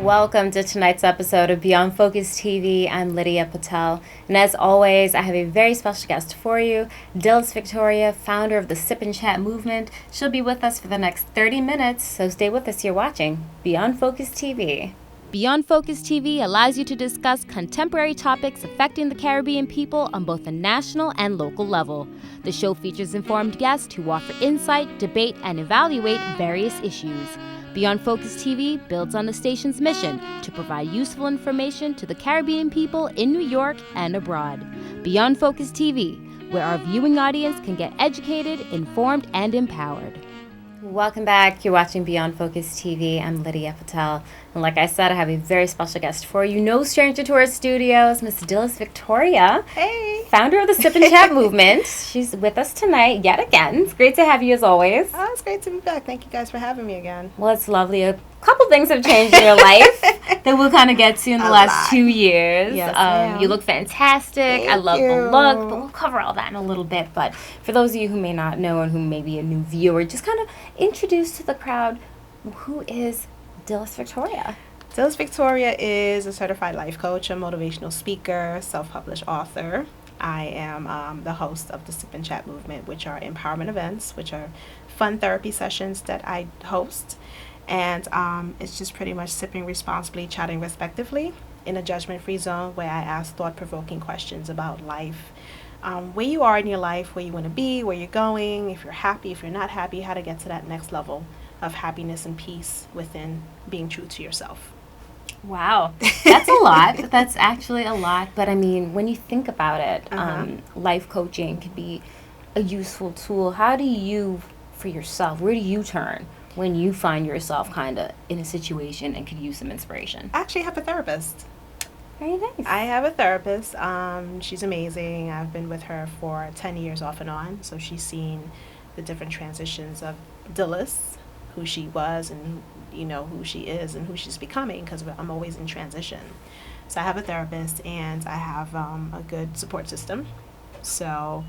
Welcome to tonight's episode of Beyond Focus TV. I'm Lydia Patel, and as always, I have a very special guest for you, Dhylles Victoria, founder of the Sip and Chat movement. She'll be with us for the next 30 minutes, so stay with us. You're watching Beyond Focus TV. Beyond Focus TV allows you to discuss contemporary topics affecting the Caribbean people on both a national and local level. The show features informed guests who offer insight, debate, and evaluate various issues. Beyond Focus TV builds on the station's mission to provide useful information to the Caribbean people in New York and abroad. Beyond Focus TV, where our viewing audience can get educated, informed, and empowered. Welcome back. You're watching Beyond Focus TV. I'm Lydia Patel. And like I said, I have a very special guest for you. No stranger to our studios, Miss Dhylles Victoria. Hey. Founder of the Sip and Chat movement. She's with us tonight yet again. It's great to have you as always. Oh, it's great to be back. Thank you guys for having me again. Well, it's lovely. A couple things have changed in your life that we'll kind of get to in the last 2 years. Yes, you look fantastic. I love the look, but we'll cover all that in a little bit. But for those of you who may not know and who may be a new viewer, just kind of introduce to the crowd, who is Dhylles Victoria? Dhylles Victoria is a certified life coach, a motivational speaker, self-published author. I am the host of the Sip and Chat movement, which are empowerment events, which are fun therapy sessions that I host. And it's just pretty much sipping responsibly, chatting respectively in a judgment-free zone where I ask thought-provoking questions about life, where you are in your life, where you want to be, where you're going, if you're happy, if you're not happy, how to get to that next level of happiness and peace within being true to yourself. Wow, that's a lot. That's actually a lot. But I mean, when you think about it, life coaching can be a useful tool. How do you, for yourself, where do you turn when you find yourself kind of in a situation and could use some inspiration? I actually have a therapist. Very nice. I have a therapist. She's amazing. I've been with her for 10 years off and on. So she's seen the different transitions of Dhylles, who she was and who she is and who she's becoming, because I'm always in transition. So I have a therapist and I have a good support system. So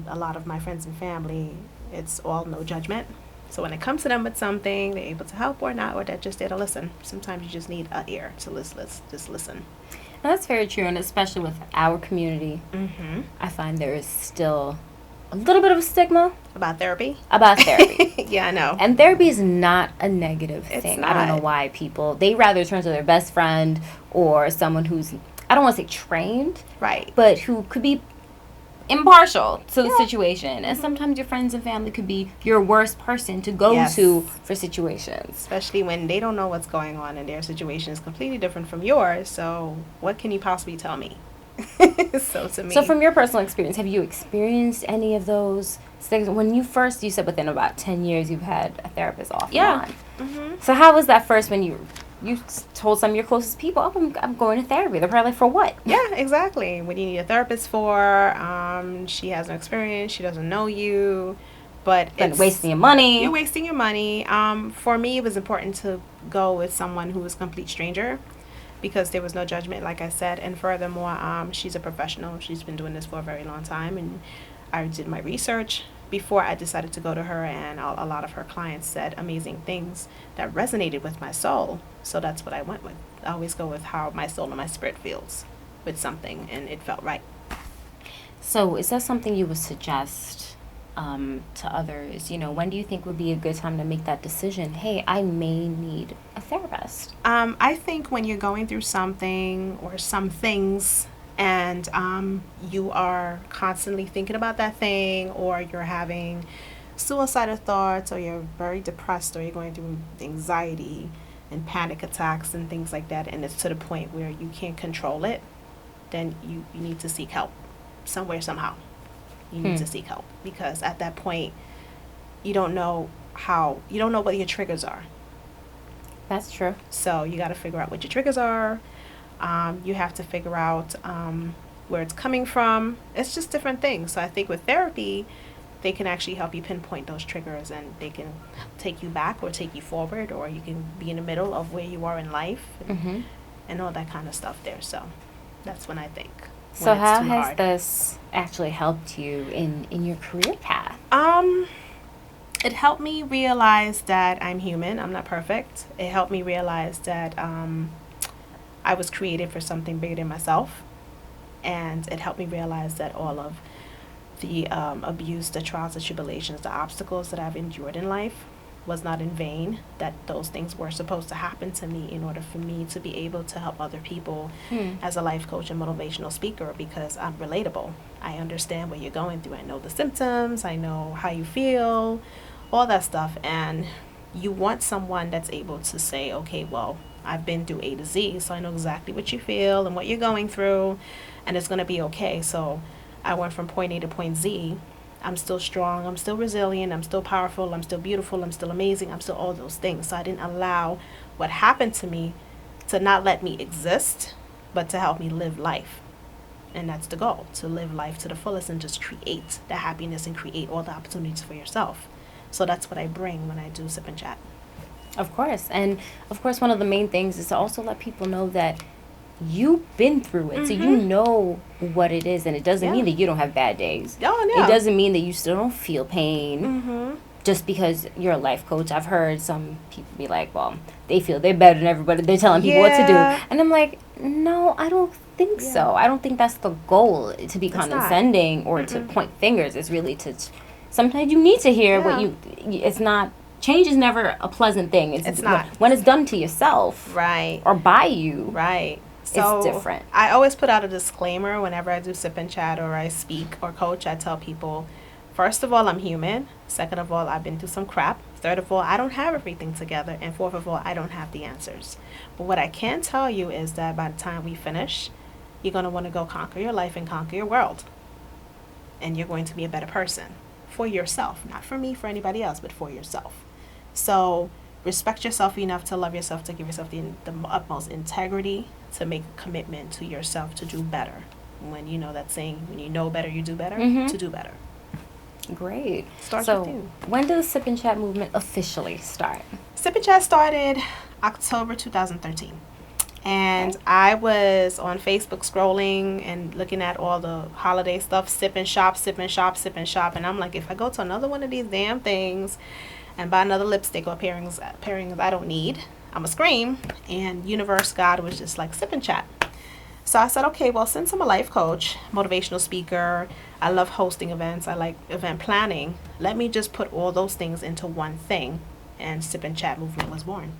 a lot of my friends and family, it's all no judgment. So when it comes to them with something, they're able to help or not, or they're just there to listen. Sometimes you just need an ear to just listen. That's very true, and especially with our community, I find there is still a little bit of a stigma about therapy. Yeah, I know. And therapy is not a negative thing. Not. I don't know why they rather turn to their best friend or someone who's, I don't want to say trained, right, but who could be impartial to the situation. And sometimes your friends and family could be your worst person to go to for situations. Especially when they don't know what's going on and their situation is completely different from yours. So what can you possibly tell me? So from your personal experience, have you experienced any of those things? When you said within about 10 years you've had a therapist off and on. So how was that first when you told some of your closest people, I'm going to therapy? They're probably like, for what? Yeah, exactly. What do you need a therapist for? She has no experience. She doesn't know you. But it's wasting your money. You're wasting your money. For me, it was important to go with someone who was a complete stranger, because there was no judgment, like I said. And furthermore, she's a professional. She's been doing this for a very long time. And I did my research before I decided to go to her. And a lot of her clients said amazing things that resonated with my soul. So that's what I went with. I always go with how my soul and my spirit feels with something. And it felt right. So is that something you would suggest to others? When do you think would be a good time to make that decision? Hey, I may need a therapist. I think when you're going through something or some things and you are constantly thinking about that thing, or you're having suicidal thoughts, or you're very depressed, or you're going through anxiety and panic attacks and things like that, and it's to the point where you can't control it, then you need to seek help somewhere, somehow. You need to seek help, because at that point you don't know what your triggers are. That's true. So you got to figure out what your triggers are. You have to figure out where it's coming from. It's just different things. So I think with therapy, they can actually help you pinpoint those triggers, and they can take you back or take you forward, or you can be in the middle of where you are in life and all that kind of stuff there. So that's when I think. So how has this actually helped you in your career path? It helped me realize that I'm human. I'm not perfect. It helped me realize that I was created for something bigger than myself. And it helped me realize that all of the abuse, the trials, the tribulations, the obstacles that I've endured in life was not in vain, that those things were supposed to happen to me in order for me to be able to help other people as a life coach and motivational speaker, because I'm relatable. I understand what you're going through. I know the symptoms. I know how you feel, all that stuff. And you want someone that's able to say, okay, well, I've been through A to Z, so I know exactly what you feel and what you're going through, and it's going to be okay. So I went from point A to point Z. I'm still strong, I'm still resilient, I'm still powerful, I'm still beautiful, I'm still amazing, I'm still all those things. So I didn't allow what happened to me to not let me exist, but to help me live life. And that's the goal, to live life to the fullest and just create the happiness and create all the opportunities for yourself. So that's what I bring when I do Sip and Chat. Of course. And of course, one of the main things is to also let people know that you've been through it, so you know what it is, and it doesn't mean that you don't have bad days. Oh, no. It doesn't mean that you still don't feel pain just because you're a life coach. I've heard some people be like, well, they feel they're better than everybody. They're telling people what to do. And I'm like, no, I don't think so. I don't think that's the goal, to be condescending or to point fingers. It's really to, sometimes you need to hear what it's not, change is never a pleasant thing. It's not. When it's done to yourself. Right. Or by you. Right. So it's different. I always put out a disclaimer whenever I do Sip and Chat or I speak or coach. I tell people, first of all, I'm human. Second of all, I've been through some crap. Third of all, I don't have everything together. And fourth of all, I don't have the answers. But what I can tell you is that by the time we finish, you're going to want to go conquer your life and conquer your world. And you're going to be a better person for yourself. Not for me, for anybody else, but for yourself. So respect yourself enough to love yourself, to give yourself the utmost integrity, to make a commitment to yourself to do better. When you know that saying, when you know better, you do better, to do better. Great. Starts so with you. When did the Sip and Chat movement officially start? Sip and Chat started October 2013. And I was on Facebook scrolling and looking at all the holiday stuff, sip and shop, sip and shop, sip and shop. And I'm like, if I go to another one of these damn things and buy another lipstick or pairings I don't need, I'm a scream. And universe, God was just like, Sip and Chat. So I said, okay, well, since I'm a life coach, motivational speaker, I love hosting events, I like event planning, let me just put all those things into one thing. And Sip and Chat movement was born.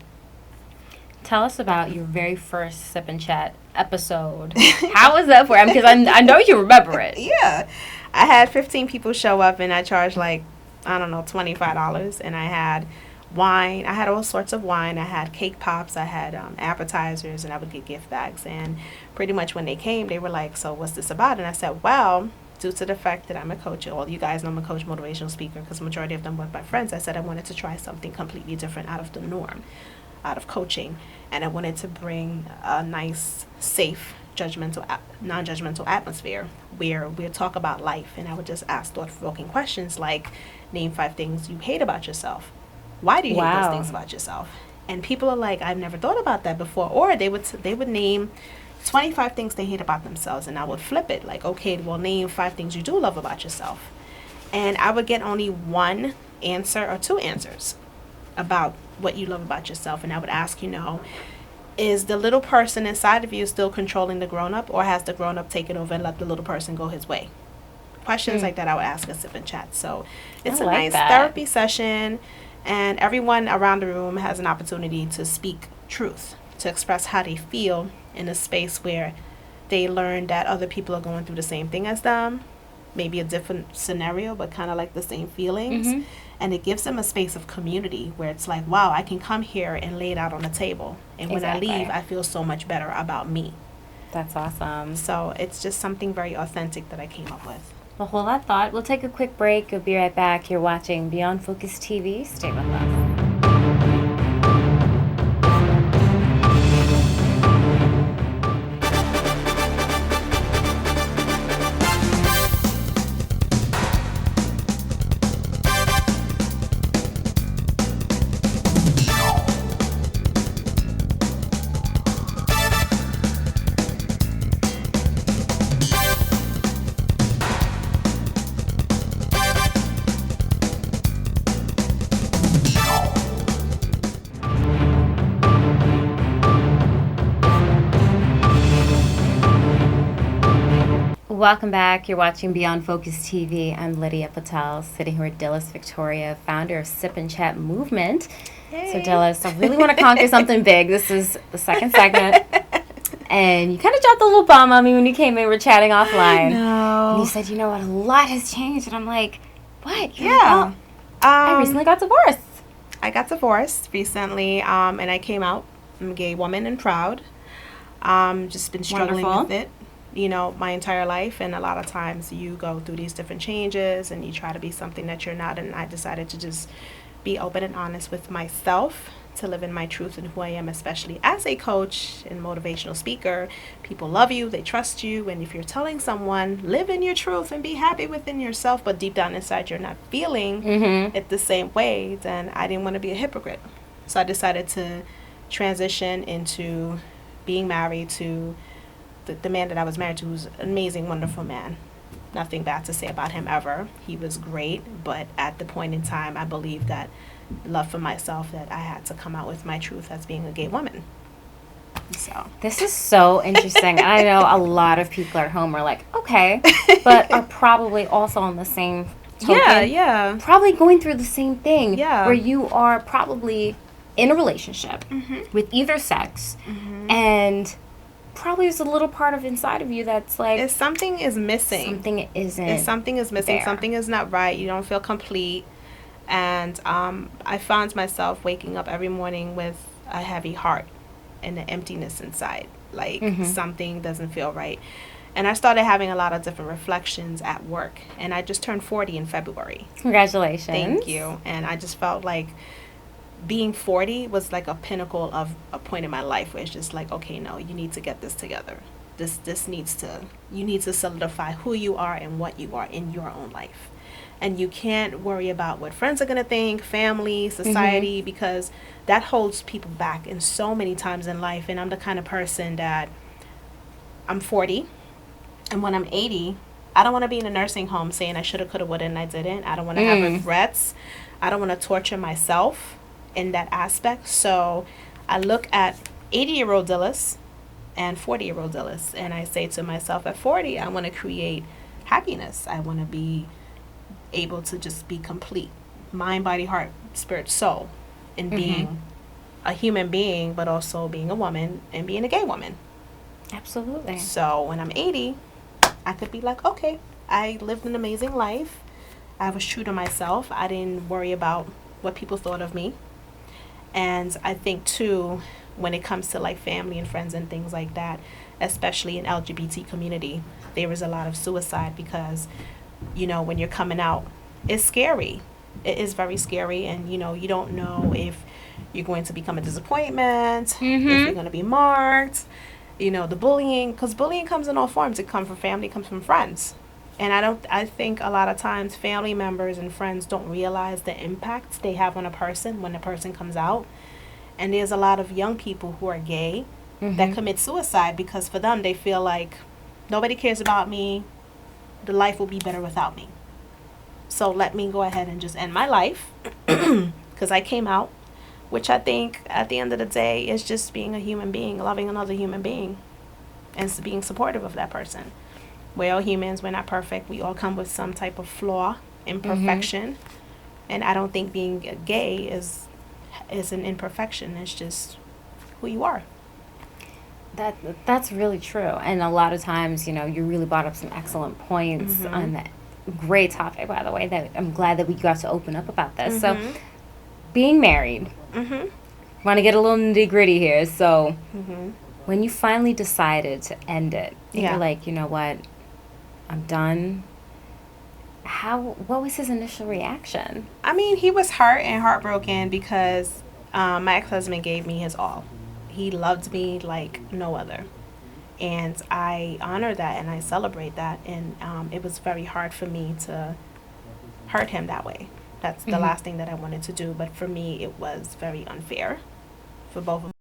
Tell us about your very first Sip and Chat episode. How was that for you? Because I know you remember it. Yeah. I had 15 people show up, and I charged like, I don't know, $25. And I had wine. I had all sorts of wine. I had cake pops. I had appetizers, and I would get gift bags. And pretty much when they came, they were like, so what's this about? And I said, well, due to the fact that I'm a coach, all you guys know I'm a coach, motivational speaker, because the majority of them were my friends, I said I wanted to try something completely different out of the norm, out of coaching. And I wanted to bring a nice, safe, non-judgmental atmosphere where we'll talk about life. And I would just ask thought-provoking questions like, name 5 things you hate about yourself. Why do you hate those things about yourself? And people are like, I've never thought about that before. Or they would name 25 things they hate about themselves. And I would flip it like, okay, well, name 5 things you do love about yourself. And I would get only one answer or 2 answers about what you love about yourself. And I would ask, is the little person inside of you still controlling the grown-up, or has the grown-up taken over and let the little person go his way? Questions like that I would ask at Sip and Chat. So it's a nice therapy session, and everyone around the room has an opportunity to speak truth, to express how they feel in a space where they learn that other people are going through the same thing as them, maybe a different scenario, but kind of like the same feelings. And it gives them a space of community where it's like, wow, I can come here and lay it out on the table. And when I leave, I feel so much better about me. That's awesome. So it's just something very authentic that I came up with. Well, hold that thought. We'll take a quick break. We'll be right back. You're watching Beyond Focus TV. Stay with us. Welcome back. You're watching Beyond Focus TV. I'm Lydia Patel, sitting here with Dhylles Victoria, founder of Sip and Chat Movement. Yay. So Dhylles, I really want to conquer something big. This is the second segment. And you kind of dropped a little bomb on me when you came in. We were chatting offline. No. And you said, you know what, a lot has changed. And I'm like, what? You're Yeah. like, I recently got divorced. I got divorced recently, and I came out. I'm a gay woman and proud. Just been struggling Wonderful. with it, you know, my entire life. And a lot of times you go through these different changes and you try to be something that you're not. And I decided to just be open and honest with myself, to live in my truth and who I am, especially as a coach and motivational speaker. People love you, they trust you, and if you're telling someone, live in your truth and be happy within yourself, but deep down inside you're not feeling it the same way, then I didn't want to be a hypocrite. So I decided to transition into being married to the man that I was married to, who's an amazing, wonderful man. Nothing bad to say about him ever. He was great, but at the point in time, I believed that love for myself, that I had to come out with my truth as being a gay woman. So This is so interesting. I know a lot of people at home are like, okay, but are probably also on the same token. yeah. Probably going through the same thing. Yeah. Where you are probably in a relationship with either sex, and probably there's a little part of inside of you that's like, If something is missing, something isn't. if something is missing, there. something is not right, you don't feel complete. And I found myself waking up every morning with a heavy heart and an emptiness inside, like something doesn't feel right. And I started having a lot of different reflections at work, and I just turned 40 in February. Congratulations. Thank you. And I just felt like being 40 was like a pinnacle of a point in my life where it's just like, okay, no, you need to get this together. You need to solidify who you are and what you are in your own life. And you can't worry about what friends are going to think, family, society, because that holds people back in so many times in life. And I'm the kind of person that I'm 40, and when I'm 80, I don't want to be in a nursing home saying I shoulda, coulda, woulda, and I didn't. I don't want to have regrets. I don't want to torture myself in that aspect. So I look at 80-year-old Dhylles and 40-year-old Dhylles, and I say to myself, at 40, I want to create happiness. I want to be able to just be complete, mind, body, heart, spirit, soul, in being a human being, but also being a woman and being a gay woman. Absolutely. So when I'm 80, I could be like, okay, I lived an amazing life. I was true to myself. I didn't worry about what people thought of me. And I think too, when it comes to like family and friends and things like that, especially in LGBT community, there is a lot of suicide because, you know, when you're coming out, it's scary. It is very scary, and you know, you don't know if you're going to become a disappointment, if you're going to be marked, you know, the bullying, because bullying comes in all forms. It comes from family, it comes from friends. And I think a lot of times family members and friends don't realize the impact they have on a person when a person comes out. And there's a lot of young people who are gay that commit suicide because for them, they feel like nobody cares about me. The life will be better without me. So let me go ahead and just end my life because I came out, which I think at the end of the day is just being a human being, loving another human being, and being supportive of that person. We're all humans. We're not perfect. We all come with some type of flaw, imperfection. And I don't think being gay is an imperfection. It's just who you are. That's really true. And a lot of times, you know, you really brought up some excellent points on that great topic, by the way, that I'm glad that we got to open up about this. So being married, want to get a little nitty gritty here. So when you finally decided to end it, you're like, you know what, I'm done. What was his initial reaction? I mean, he was hurt and heartbroken because my ex-husband gave me his all. He loved me like no other. And I honor that and I celebrate that. And it was very hard for me to hurt him that way. That's the last thing that I wanted to do. But for me, it was very unfair for both of